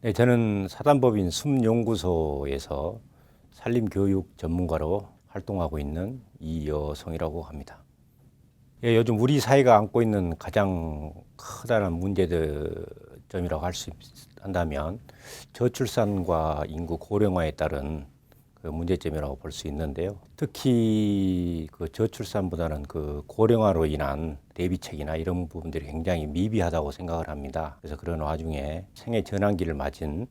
네, 저는 사단법인 숲연구소에서 산림교육 전문가로 활동하고 있는 이여성이라고 합니다. 예, 요즘 우리 사회가 안고 있는 가장 커다란 문제점이라고 할 수 한다면 저출산과 인구 고령화에 따른 그 문제점이라고 볼 수 있는데요. 특히 그 저출산보다는 그 고령화로 인한 대비책이나 이런 부분들이 굉장히 미비하다고 생각을 합니다. 그래서 그런 와중에 생애 전환기를 맞은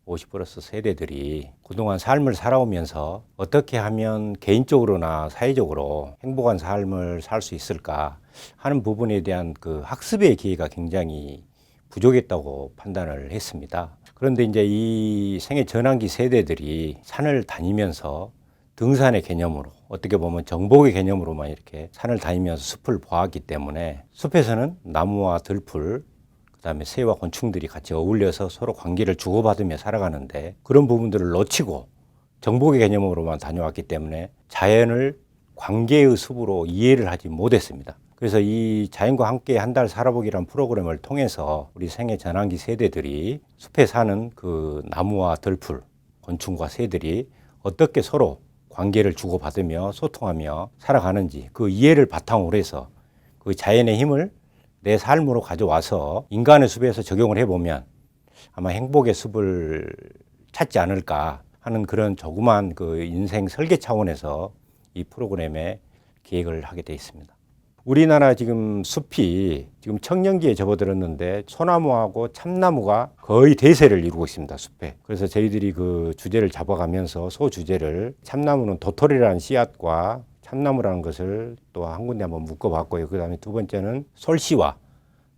50 플러스 세대들이 그동안 삶을 살아오면서 어떻게 하면 개인적으로나 사회적으로 행복한 삶을 살 수 있을까 하는 부분에 대한 그 학습의 기회가 굉장히 부족했다고 판단을 했습니다. 그런데 이제 이 생애 전환기 세대들이 산을 다니면서 등산의 개념으로, 어떻게 보면 정복의 개념으로만 이렇게 산을 다니면서 숲을 보았기 때문에 숲에서는 나무와 들풀, 그다음에 새와 곤충들이 같이 어울려서 서로 관계를 주고받으며 살아가는데, 그런 부분들을 놓치고 정복의 개념으로만 다녀왔기 때문에 자연을 관계의 숲으로 이해를 하지 못했습니다. 그래서 이 자연과 함께 한 달 살아보기라는 프로그램을 통해서 우리 생애 전환기 세대들이 숲에 사는 그 나무와 들풀, 곤충과 새들이 어떻게 서로 관계를 주고받으며 소통하며 살아가는지, 그 이해를 바탕으로 해서 그 자연의 힘을 내 삶으로 가져와서 인간의 숲에서 적용을 해보면 아마 행복의 숲을 찾지 않을까 하는 그런 조그만 그 인생 설계 차원에서 이 프로그램에 기획을 하게 되어 있습니다. 우리나라 지금 숲이 지금 청년기에 접어들었는데 소나무하고 참나무가 거의 대세를 이루고 있습니다, 숲에. 그래서 저희들이 그 주제를 잡아가면서 소주제를 참나무는 도토리라는 씨앗과 참나무라는 것을 또 한 군데 한번 묶어봤고요. 그 다음에 두 번째는 솔씨와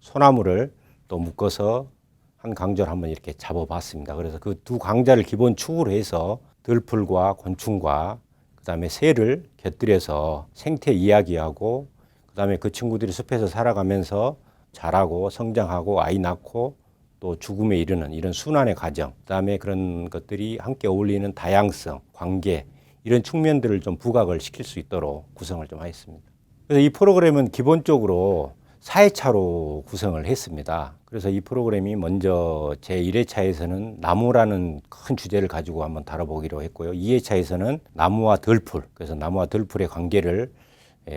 소나무를 또 묶어서 한 강좌를 한번 이렇게 잡아봤습니다. 그래서 그 두 강좌를 기본 축으로 해서 들풀과 곤충과 그 다음에 새를 곁들여서 생태 이야기하고, 그 다음에 그 친구들이 숲에서 살아가면서 자라고 성장하고 아이 낳고 또 죽음에 이르는 이런 순환의 과정, 그 다음에 그런 것들이 함께 어울리는 다양성, 관계, 이런 측면들을 좀 부각을 시킬 수 있도록 구성을 좀 하였습니다. 그래서 이 프로그램은 기본적으로 4회차로 구성을 했습니다. 그래서 이 프로그램이 먼저 제1회차에서는 나무라는 큰 주제를 가지고 한번 다뤄보기로 했고요. 2회차에서는 나무와 들풀, 그래서 나무와 들풀의 관계를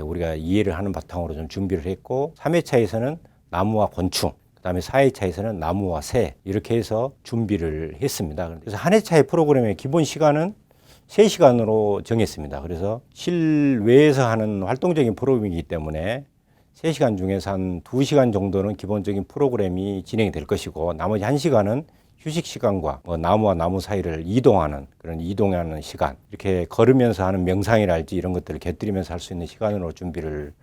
우리가 이해를 하는 바탕으로 좀 준비를 했고, 3회차에서는 나무와 곤충, 그 다음에 4회차에서는 나무와 새, 이렇게 해서 준비를 했습니다. 그래서 한 회차의 프로그램의 기본 시간은 3시간으로 정했습니다. 그래서 실외에서 하는 활동적인 프로그램이기 때문에 3시간 중에서 한 2시간 정도는 기본적인 프로그램이 진행이 될 것이고, 나머지 1시간은 휴식 시간과 나무와 나무 사이를 이동하는 그런 이동하는 시간, 이렇게 걸으면서 하는 명상이랄지 이런 것들을 곁들이면서 할 수 있는 시간으로 준비를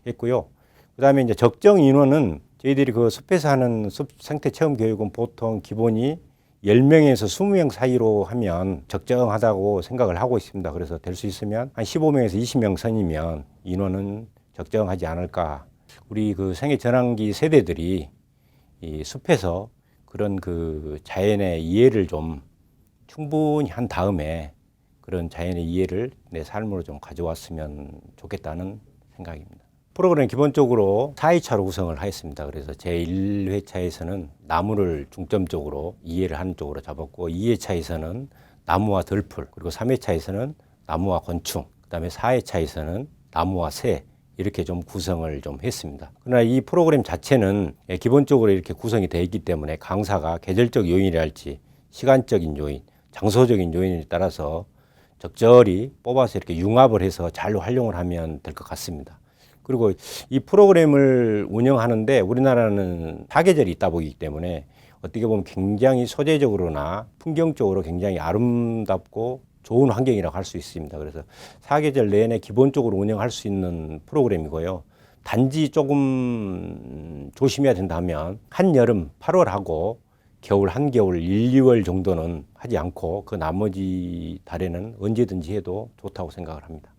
했고요. 그 다음에 이제 적정 인원은 저희들이 그 숲에서 하는 숲 생태 체험 교육은 보통 기본이 10명에서 20명 사이로 하면 적정하다고 생각을 하고 있습니다. 그래서 될 수 있으면 한 15명에서 20명 선이면 인원은 적정하지 않을까. 우리 그 생애 전환기 세대들이 이 숲에서 그런 그 자연의 이해를 좀 충분히 한 다음에 그런 자연의 이해를 내 삶으로 좀 가져왔으면 좋겠다는 생각입니다. 프로그램 기본적으로 4회차로 구성을 하였습니다. 그래서 제1회차에서는 나무를 중점적으로 이해를 하는 쪽으로 잡았고, 2회차에서는 나무와 들풀, 그리고 3회차에서는 나무와 곤충, 그 다음에 4회차에서는 나무와 새, 이렇게 좀 구성을 좀 했습니다. 그러나 이 프로그램 자체는 기본적으로 이렇게 구성이 되어 있기 때문에 강사가 계절적 요인이랄지 시간적인 요인, 장소적인 요인에 따라서 적절히 뽑아서 이렇게 융합을 해서 잘 활용을 하면 될 것 같습니다. 그리고 이 프로그램을 운영하는데 우리나라는 사계절이 있다 보기 때문에 어떻게 보면 굉장히 소재적으로나 풍경적으로 굉장히 아름답고 좋은 환경이라고 할 수 있습니다. 그래서 사계절 내내 기본적으로 운영할 수 있는 프로그램이고요. 단지 조금 조심해야 된다면 한여름 8월하고 겨울 한겨울 1, 2월 정도는 하지 않고 그 나머지 달에는 언제든지 해도 좋다고 생각을 합니다.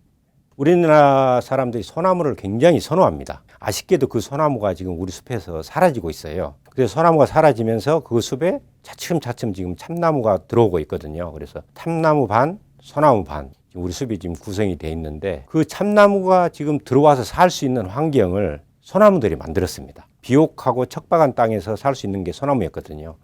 우리나라 사람들이 소나무를 굉장히 선호합니다. 아쉽게도 그 소나무가 지금 우리 숲에서 사라지고 있어요. 그래서 소나무가 사라지면서 그 숲에 차츰차츰 지금 참나무가 들어오고 있거든요. 그래서 참나무 반, 소나무 반, 우리 숲이 지금 구성이 되어 있는데, 그 참나무가 지금 들어와서 살 수 있는 환경을 소나무들이 만들었습니다. 비옥하고 척박한 땅에서 살 수 있는 게 소나무였거든요.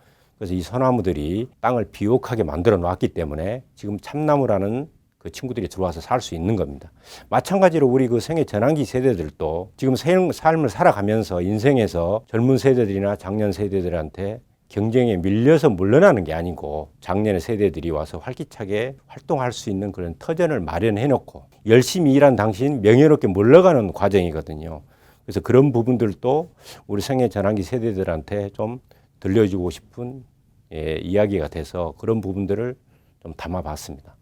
그래서 이 소나무들이 땅을 비옥하게 만들어 놨기 때문에 지금 참나무라는 그 친구들이 들어와서 살 수 있는 겁니다. 마찬가지로 우리 그 생애 전환기 세대들도 지금 삶을 살아가면서 인생에서 젊은 세대들이나 장년 세대들한테 경쟁에 밀려서 물러나는 게 아니고 작년의 세대들이 와서 활기차게 활동할 수 있는 그런 터전을 마련해 놓고 열심히 일한 당신 명예롭게 물러가는 과정이거든요. 그래서 그런 부분들도 우리 생애 전환기 세대들한테 좀 들려주고 싶은 이야기가 돼서 그런 부분들을 좀 담아봤습니다.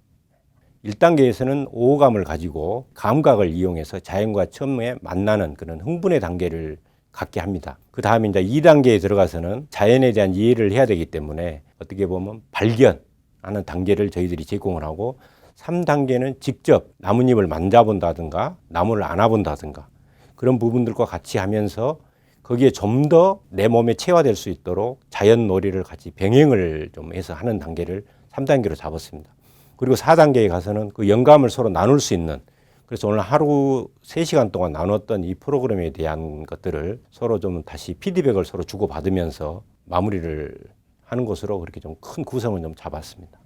1단계에서는 오감을 가지고 감각을 이용해서 자연과 처음에 만나는 그런 흥분의 단계를 갖게 합니다. 그 다음에 이제 2단계에 들어가서는 자연에 대한 이해를 해야 되기 때문에 어떻게 보면 발견하는 단계를 저희들이 제공을 하고 3단계는 직접 나뭇잎을 만져본다든가 나무를 안아본다든가 그런 부분들과 같이 하면서 거기에 좀 더 내 몸에 체화될 수 있도록 자연 놀이를 같이 병행을 좀 해서 하는 단계를 3단계로 잡았습니다. 그리고 4단계에 가서는 그 영감을 서로 나눌 수 있는, 그래서 오늘 하루 3시간 동안 나눴던 이 프로그램에 대한 것들을 서로 좀 다시 피드백을 서로 주고받으면서 마무리를 하는 것으로 그렇게 좀 큰 구성을 좀 잡았습니다.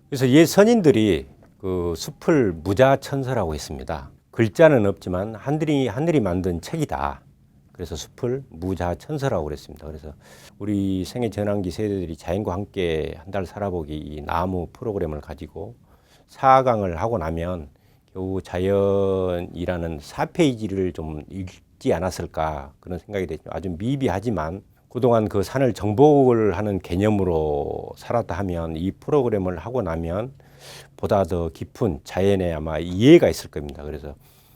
그래서 옛 선인들이 그 숲을 무자천서라고 했습니다. 글자는 없지만 하늘이 만든 책이다. 그래서 숲을 무자천서라고 그랬습니다. 그래서 우리 생애 전환기 세대들이 자연과 함께 한 달 살아보기 이 나무 프로그램을 가지고 4강을 하고 나면 겨우 자연이라는 4페이지를 좀 읽지 않았을까 그런 생각이 되죠. 아주 미비하지만 그동안 그 산을 정복을 하는 개념으로 살았다 하면 이 프로그램을 하고 나면 보다 더 깊은 자연에 아마 이해가 있을 겁니다. 그래서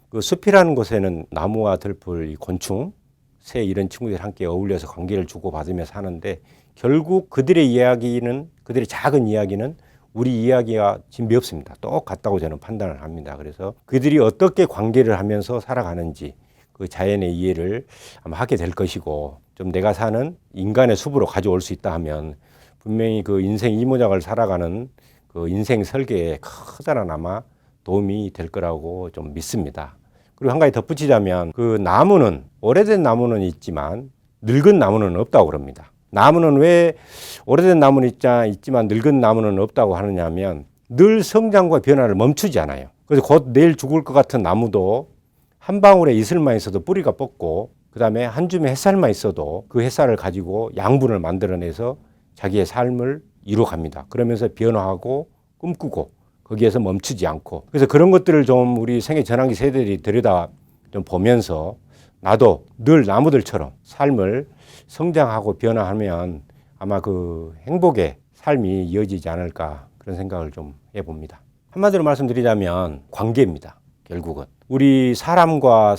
그 숲이라는 곳에는 나무와 들풀, 이 곤충, 새 이런 친구들이 함께 어울려서 관계를 주고받으며 사는데 결국 그들의 이야기는, 그들의 작은 이야기는 우리 이야기와 진배 없습니다. 똑같다고 저는 판단을 합니다. 그래서 그들이 어떻게 관계를 하면서 살아가는지 그 자연의 이해를 아마 하게 될 것이고, 좀 내가 사는 인간의 숲으로 가져올 수 있다 하면 분명히 그 인생 이모작을 살아가는 그 인생 설계에 커다란 아마 도움이 될 거라고 좀 믿습니다. 그리고 한 가지 덧붙이자면 그 나무는, 오래된 나무는 있지만 늙은 나무는 없다고 그럽니다. 나무는 왜 오래된 나무는 있지만 늙은 나무는 없다고 하느냐 하면 늘 성장과 변화를 멈추지 않아요. 그래서 곧 내일 죽을 것 같은 나무도 한 방울의 이슬만 있어도 뿌리가 뻗고 그 다음에 한 줌의 햇살만 있어도 그 햇살을 가지고 양분을 만들어내서 자기의 삶을 이루어갑니다. 그러면서 변화하고 꿈꾸고 거기에서 멈추지 않고, 그래서 그런 것들을 좀 우리 생애 전환기 세대들이 들여다 좀 보면서 나도 늘 나무들처럼 삶을 성장하고 변화하면 아마 그 행복의 삶이 이어지지 않을까 그런 생각을 좀 해봅니다. 한마디로 말씀드리자면 관계입니다. 결국은 우리 사람과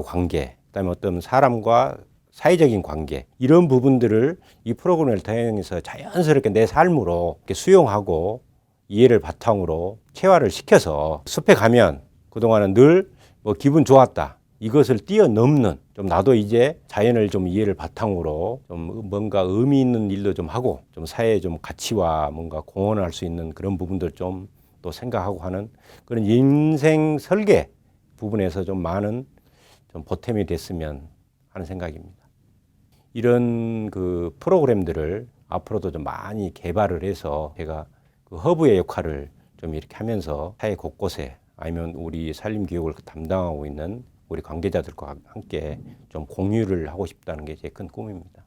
관계, 그다음에 어떤 사람과 사회적인 관계, 이런 부분들을 이 프로그램을 통해서 자연스럽게 내 삶으로 이렇게 수용하고 이해를 바탕으로 체화를 시켜서 숲에 가면 그동안은 늘 뭐 기분 좋았다, 이것을 뛰어넘는, 좀 나도 이제 자연을 좀 이해를 바탕으로 좀 뭔가 의미 있는 일도 좀 하고 좀 사회에 좀 가치와 뭔가 공헌을 할 수 있는 그런 부분들 좀 또 생각하고 하는 그런 인생 설계 부분에서 좀 많은 좀 보탬이 됐으면 하는 생각입니다. 이런 그 프로그램들을 앞으로도 좀 많이 개발을 해서 제가 그 허브의 역할을 좀 이렇게 하면서 사회 곳곳에, 아니면 우리 산림 교육을 담당하고 있는 우리 관계자들과 함께 좀 공유를 하고 싶다는 게 제 큰 꿈입니다.